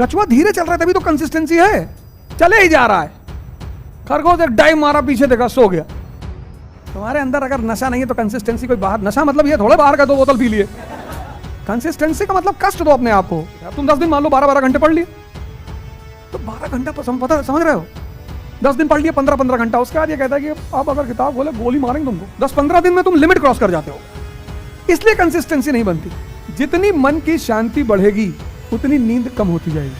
कछुआ धीरे चल रहा है तभी तो कंसिस्टेंसी है, चले ही जा रहा है। खरगोश एक डाइव मारा, पीछे देखा, सो गया। तुम्हारे अंदर अगर नशा नहीं है तो कंसिस्टेंसी कोई बाहर, नशा मतलब ये थोड़े बाहर का 2 बोतल पी लिए। कंसिस्टेंसी का मतलब कष्ट दो अपने आप को। तुम 10 दिन मान लो 12-12 घंटे पढ़ लिए, तो 12 घंटा पता समझ रहे हो, 10 दिन पढ़ लिए 15-15 घंटा, उसके बाद ये कहता है कि आप अगर किताब खोले गोली मारेंगे तुमको। 10-15 दिन में तुम लिमिट क्रॉस कर जाते हो, इसलिए कंसिस्टेंसी नहीं बनती। जितनी मन की शांति बढ़ेगी उतनी नींद कम होती जाएगी।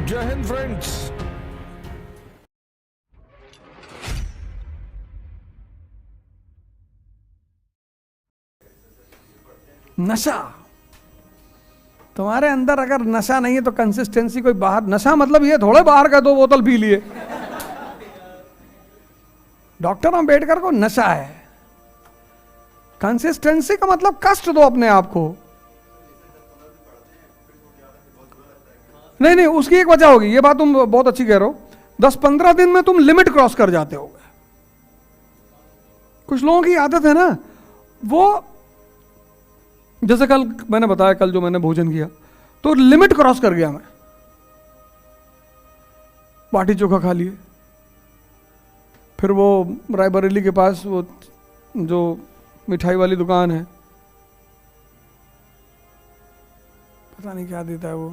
जय हिंद फ्रेंड्स। नशा, तुम्हारे अंदर अगर नशा नहीं है तो कंसिस्टेंसी कोई बाहर, नशा मतलब ये थोड़े बाहर का 2 बोतल पी लिए। डॉक्टर अंबेडकर को नशा है। कंसिस्टेंसी का मतलब कष्ट दो अपने आप को। नहीं, उसकी एक वजह होगी, ये बात तुम बहुत अच्छी कह रहे हो। 10-15 दिन में तुम लिमिट क्रॉस कर जाते हो। कुछ लोगों की आदत है ना, वो जैसे कल मैंने बताया, कल जो मैंने भोजन किया तो लिमिट क्रॉस कर गया मैं, बाटी चोखा खा लिए। फिर वो रायबरेली के पास वो जो मिठाई वाली दुकान है, पता नहीं क्या देता है वो,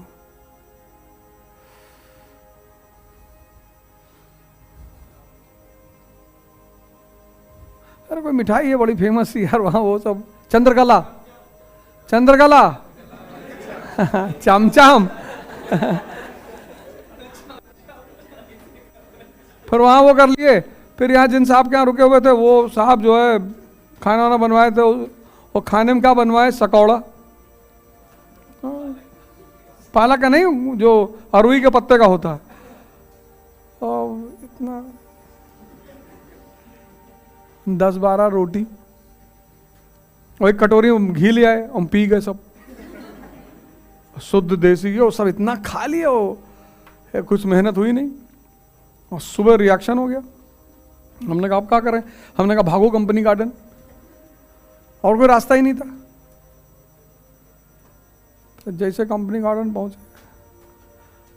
अरे कोई मिठाई है बड़ी फेमस सी यार वहां, वो सब चंद्रकला चमचम। फिर वहां वो कर लिए। फिर यहाँ जिन साहब के यहाँ रुके हुए थे, वो साहब जो है खाना वाना बनवाए थे, वो खाने में क्या बनवाए, सकौड़ा, पालक का नहीं, जो अरुई के पत्ते का होता है। और इतना 10-12 रोटी और एक कटोरी घी ले आए, हम पी गए सब, शुद्ध देसी घी, और सब इतना खा लिया, वो कुछ मेहनत हुई नहीं, और सुबह रिएक्शन हो गया। हमने कहा आप क्या करें, हमने कहा भागो कंपनी गार्डन, और कोई रास्ता ही नहीं था। तो जैसे कंपनी गार्डन पहुंचे,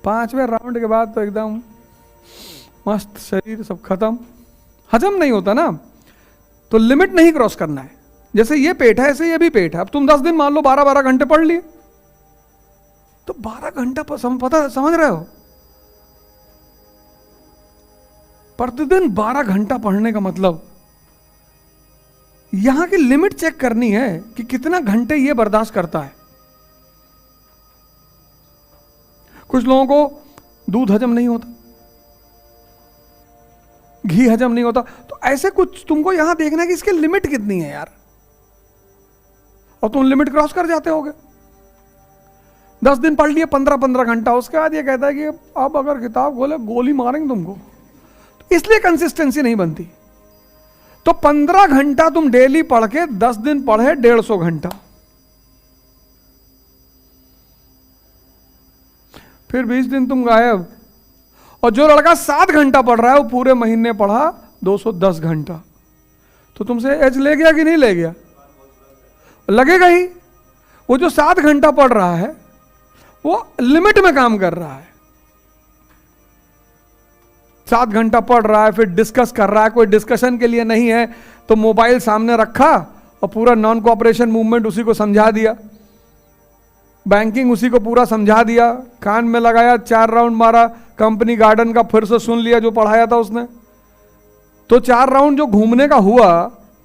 5वें राउंड के बाद तो एकदम मस्त, शरीर सब खत्म, हजम नहीं होता ना, तो लिमिट नहीं क्रॉस करना है। जैसे ये पेट है ऐसे ये भी पेट है। अब तुम 10 दिन मान लो 12-12 घंटे पढ़ लिए, तो 12 घंटा पता समझ रहे हो, प्रतिदिन 12 घंटा पढ़ने का मतलब यहां की लिमिट चेक करनी है कि कितना घंटे ये बर्दाश्त करता है। कुछ लोगों को दूध हजम नहीं होता, घी हजम नहीं होता, तो ऐसे कुछ तुमको यहां देखना है कि इसकी लिमिट कितनी है यार, और तुम लिमिट क्रॉस कर जाते होगे। 10 दिन पढ़ लिए 15-15 घंटा, उसके बाद ये कहता है कि अब अगर किताब खोले गोली मारेंगे तुमको, तो इसलिए कंसिस्टेंसी नहीं बनती। तो 15 घंटा तुम डेली पढ़ के 10 दिन पढ़े 150 घंटा, फिर 20 दिन तुम गायब। और जो लड़का 7 घंटा पढ़ रहा है वो पूरे महीने पढ़ा 210 घंटा, तो तुमसे एज ले गया कि नहीं ले गया? लगेगा ही। वो जो 7 घंटा पढ़ रहा है वो लिमिट में काम कर रहा है, 7 घंटा पढ़ रहा है, फिर डिस्कस कर रहा है, कोई डिस्कशन के लिए नहीं है तो मोबाइल सामने रखा और पूरा नॉन कोऑपरेशन मूवमेंट उसी को समझा दिया, बैंकिंग उसी को पूरा समझा दिया, कान में लगाया, 4 राउंड मारा, कंपनी गार्डन का फिर से सुन लिया जो पढ़ाया था उसने। तो 4 राउंड जो घूमने का हुआ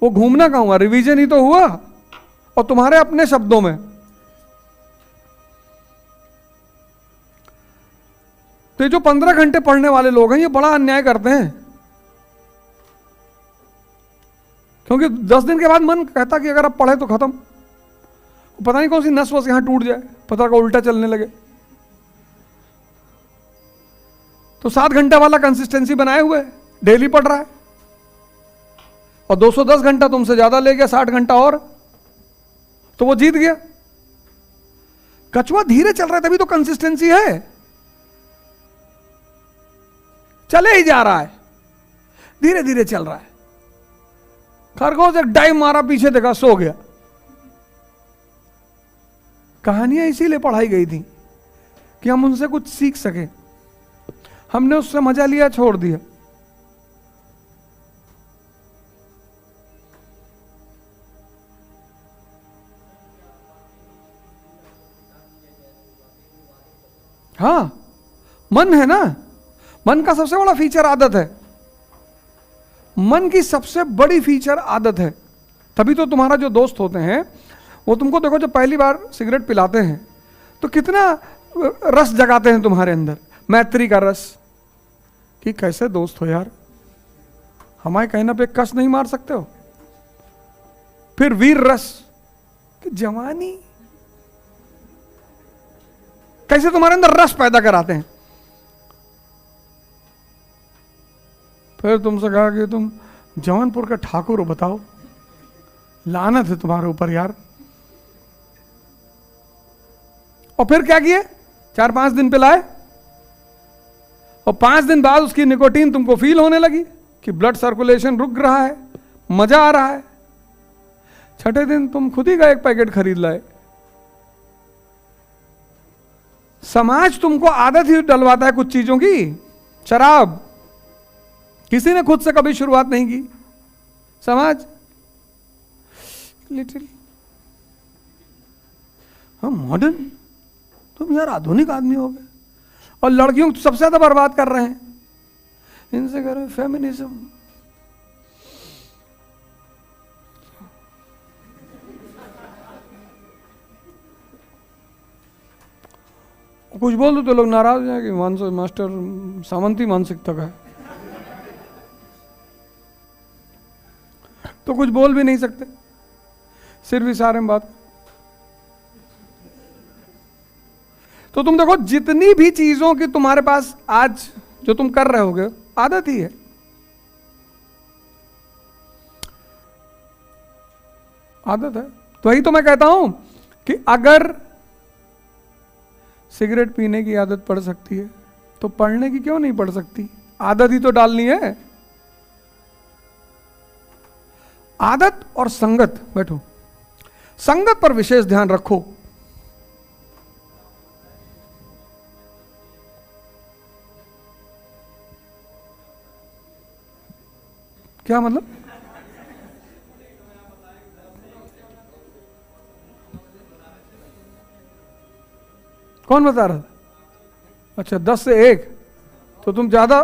वो घूमना का हुआ, रिवीजन ही तो हुआ, और तुम्हारे अपने शब्दों में। तो ये जो 15 घंटे पढ़ने वाले लोग हैं ये बड़ा अन्याय करते हैं, क्योंकि 10 दिन के बाद मन कहता कि अगर अब पढ़े तो खत्म, पता नहीं कौन सी नस वस यहां टूट जाए, पता का उल्टा चलने लगे। तो 7 घंटा वाला कंसिस्टेंसी बनाए हुए डेली पढ़ रहा है, और 210 घंटा तुमसे ज्यादा ले गया, 60 घंटा और, तो वो जीत गया। कछुआ धीरे चल रहा है तभी तो कंसिस्टेंसी है, चले ही जा रहा है, धीरे धीरे चल रहा है। खरगोश एक डाइव मारा, पीछे देखा, सो गया। कहानियां इसीलिए पढ़ाई गई थी कि हम उनसे कुछ सीख सके। हमने उससे मजा लिया, छोड़ दिया। हाँ, मन है ना, मन का सबसे बड़ा फीचर आदत है। मन की सबसे बड़ी फीचर आदत है। तभी तो तुम्हारा जो दोस्त होते हैं वो तुमको देखो, जब पहली बार सिगरेट पिलाते हैं तो कितना रस जगाते हैं तुम्हारे अंदर, मैत्री का रस, कि कैसे दोस्त हो यार, हमारे कहने पे कस नहीं मार सकते हो। फिर वीर रस, कि जवानी, कैसे तुम्हारे अंदर रस पैदा कराते हैं। फिर तुमसे कहा कि तुम जौनपुर का ठाकुर हो, बताओ, लानत है तुम्हारे ऊपर यार। और फिर क्या किए, 4-5 दिन पिलाए, और 5 दिन बाद उसकी निकोटीन तुमको फील होने लगी कि ब्लड सर्कुलेशन रुक रहा है, मजा आ रहा है। 6ठे दिन तुम खुद ही का एक पैकेट खरीद लाए। समाज तुमको आदत ही डलवाता है कुछ चीजों की। शराब किसी ने खुद से कभी शुरुआत नहीं की, समाज लिटिल। हम मॉडर्न, तुम यार आधुनिक आदमी हो गए। और लड़कियों को सबसे ज्यादा बर्बाद कर रहे हैं, इनसे कर रहे हैं फेमिनिज्म। कुछ बोल दो तो लोग नाराज हो जाए कि मास्टर सामंती मानसिकता का है, तो कुछ बोल भी नहीं सकते, सिर्फ इशारे में बात। तो तुम देखो, जितनी भी चीजों की तुम्हारे पास आज जो तुम कर रहे होगे, आदत ही है। आदत है। तो वही तो मैं कहता हूं कि अगर सिगरेट पीने की आदत पड़ सकती है तो पढ़ने की क्यों नहीं पड़ सकती? आदत ही तो डालनी है। आदत और संगत, बैठो, संगत पर विशेष ध्यान रखो। क्या मतलब? कौन बता रहा था? अच्छा, 10 से 1, तो तुम ज्यादा,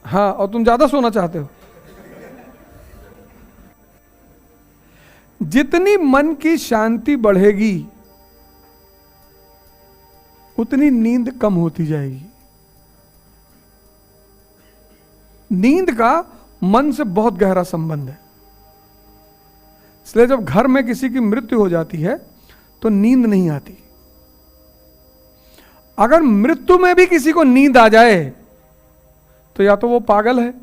हाँ, और तुम ज्यादा सोना चाहते हो। जितनी मन की शांति बढ़ेगी उतनी नींद कम होती जाएगी। नींद का मन से बहुत गहरा संबंध है। इसलिए जब घर में किसी की मृत्यु हो जाती है तो नींद नहीं आती। अगर मृत्यु में भी किसी को नींद आ जाए तो या तो वो पागल है,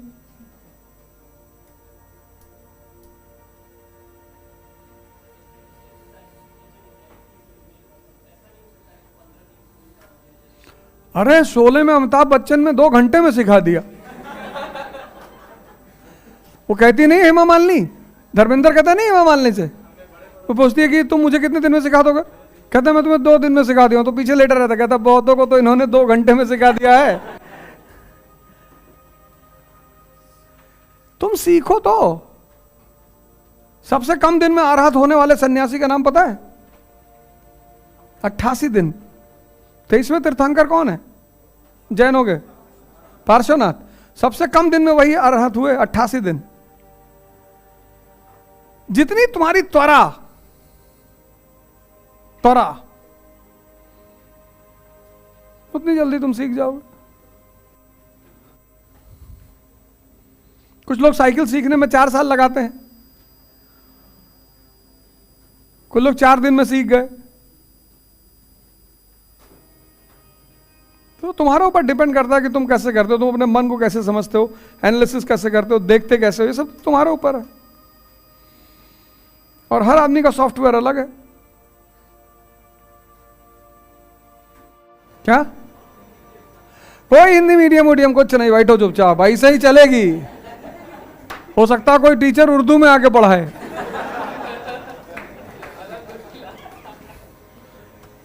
अरे शोले में अमिताभ बच्चन ने 2 घंटे में सिखा दिया। वो कहती नहीं हेमा मालिनी, धर्मेंद्र कहता नहीं हेमा मालिनी से, वो पूछती है कि तुम मुझे कितने दिन में सिखा दोगे? कहता मैं तुम्हें 2 दिन में सिखा दिया। तो पीछे लेटर रहता, कहता बहुतों को तो इन्होंने 2 घंटे में सिखा दिया है। तुम सीखो तो। सबसे कम दिन में अरहत होने वाले सन्यासी का नाम पता है? 88 दिन। 23वें तीर्थंकर कौन है जैनों के? पार्श्वनाथ। सबसे कम दिन में वही अरहत हुए, 88 दिन। जितनी तुम्हारी त्वरा उतनी जल्दी तुम सीख जाओगे। कुछ लोग साइकिल सीखने में 4 साल लगाते हैं, कुछ लोग 4 दिन में सीख गए। तो तुम्हारे ऊपर डिपेंड करता है कि तुम कैसे करते हो, तुम अपने मन को कैसे समझते हो, एनालिसिस कैसे करते हो, देखते कैसे हो, ये सब तुम्हारे ऊपर है। और हर आदमी का सॉफ्टवेयर अलग है। क्या? कोई हिंदी मीडियम कुछ नहीं, बैठो चुपचाप, ऐसे ही चलेगी। हो सकता है कोई टीचर उर्दू में आके पढ़ाए।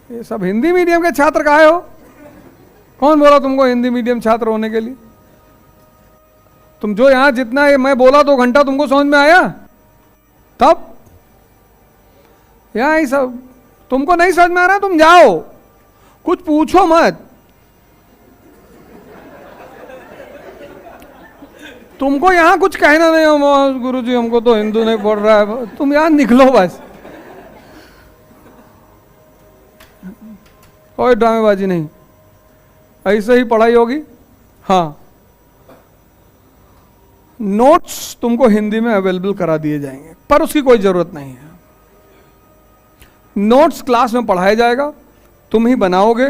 ये सब हिंदी मीडियम के छात्र काहे हो? कौन बोला तुमको हिंदी मीडियम छात्र होने के लिए? तुम जो यहां जितना ये मैं बोला 2 घंटा तुमको समझ में आया? तब यहां ही सब तुमको नहीं समझ में आ रहा, तुम जाओ, कुछ पूछो मत। तुमको यहां कुछ कहना नहीं हो, गुरुजी हमको तो हिंदू नहीं पढ़ रहा है, तुम यहां निकलो बस, कोई ड्रामेबाजी नहीं, ऐसे ही पढ़ाई होगी। हाँ, नोट्स तुमको हिंदी में अवेलेबल करा दिए जाएंगे, पर उसकी कोई जरूरत नहीं है। नोट्स क्लास में पढ़ाया जाएगा, तुम ही बनाओगे।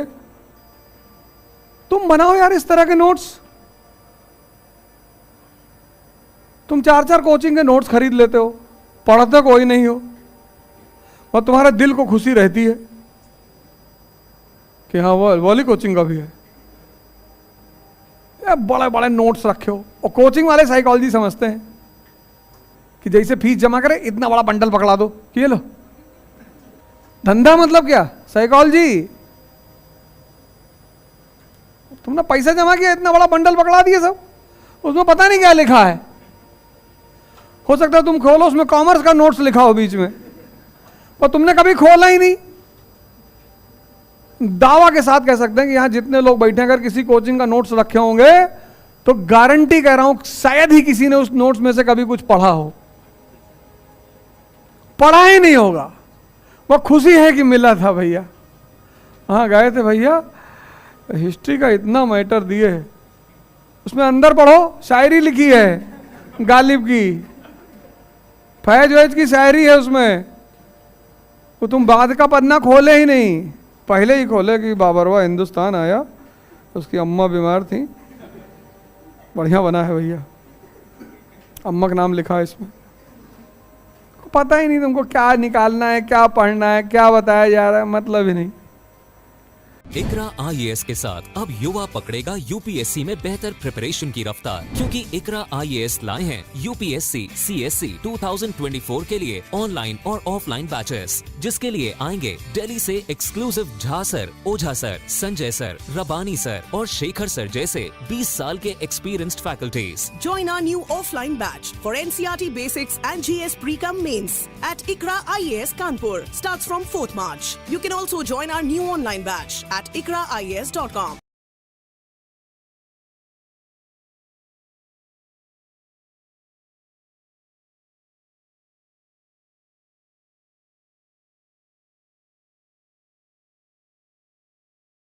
तुम बनाओ यार इस तरह के नोट्स। तुम 4-4 कोचिंग के नोट्स खरीद लेते हो, पढ़ते कोई नहीं हो, और तुम्हारे दिल को खुशी रहती है कि हाँ वो वाली कोचिंग का भी है। बड़े बड़े नोट्स रखे हो, और कोचिंग वाले साइकोलॉजी समझते हैं कि जैसे फीस जमा करे इतना बड़ा बंडल पकड़ा दो कि ये लो। धंधा मतलब क्या? साइकोलॉजी। तुमने पैसा जमा किया, इतना बड़ा बंडल पकड़ा दिए सब, उसमें पता नहीं क्या लिखा है। हो सकता है तुम खोलो, उसमें कॉमर्स का नोट्स लिखा हो बीच में, पर तुमने कभी खोला ही नहीं। दावा के साथ कह सकते हैं कि यहां जितने लोग बैठे, अगर किसी कोचिंग का नोट्स रखे होंगे तो गारंटी कह रहा हूं शायद ही किसी ने उस नोट्स में से कभी कुछ पढ़ा हो। पढ़ा ही नहीं होगा, वो खुशी है कि मिला था भैया। हाँ गए थे भैया, हिस्ट्री का इतना मैटर दिए, उसमें अंदर पढ़ो, शायरी लिखी है गालिब की, फैज वैज की शायरी है उसमें। वो तुम बाद का पन्ना खोले ही नहीं, पहले ही खोले कि बाबरवा हिंदुस्तान आया, उसकी अम्मा बीमार थी। बढ़िया बना है भैया, अम्मा का नाम लिखा है इसमें। पता ही नहीं तुमको क्या निकालना है, क्या पढ़ना है, क्या बताया जा रहा है, मतलब ही नहीं। इकरा IAS के साथ अब युवा पकड़ेगा यूपीएससी में बेहतर प्रिपरेशन की रफ्तार, क्योंकि इकरा IAS लाए हैं यूपीएससी CSC 2024 के लिए ऑनलाइन और ऑफलाइन बैचेस, जिसके लिए आएंगे दिल्ली से एक्सक्लूसिव झा सर, ओझा सर, संजय सर, रबानी सर और शेखर सर जैसे 20 साल के experienced faculties. Join our new offline batch for NCERT Basics and GS Pre-Com Mains at Ikra IAS Kanpur. Starts from 4th March. You can also join our new online batch at ikraias.com.